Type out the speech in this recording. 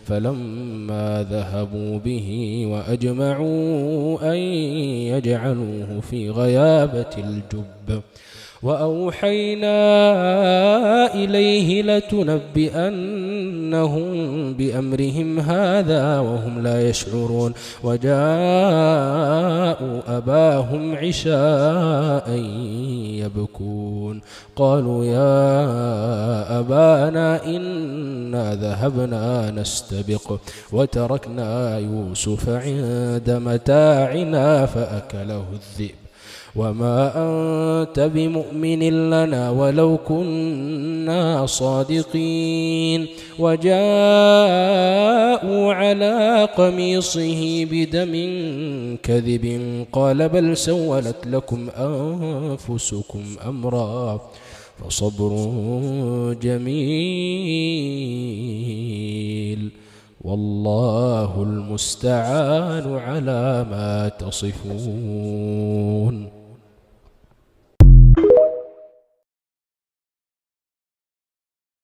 فلما ذهبوا به وأجمعوا أن يجعلوه في غيابة الجب وأوحينا إليه لتنبئنهم بأمرهم هذا وهم لا يشعرون وجاءوا أباهم عشاء يبكون قالوا يا أبانا إنا ذهبنا نستبق وتركنا يوسف عند متاعنا فأكله الذئب وما أنت بمؤمن لنا ولو كنا صادقين وجاءوا على قميصه بدم كذب قال بل سولت لكم أنفسكم أمرا فصبر جميل والله المستعان على ما تصفون.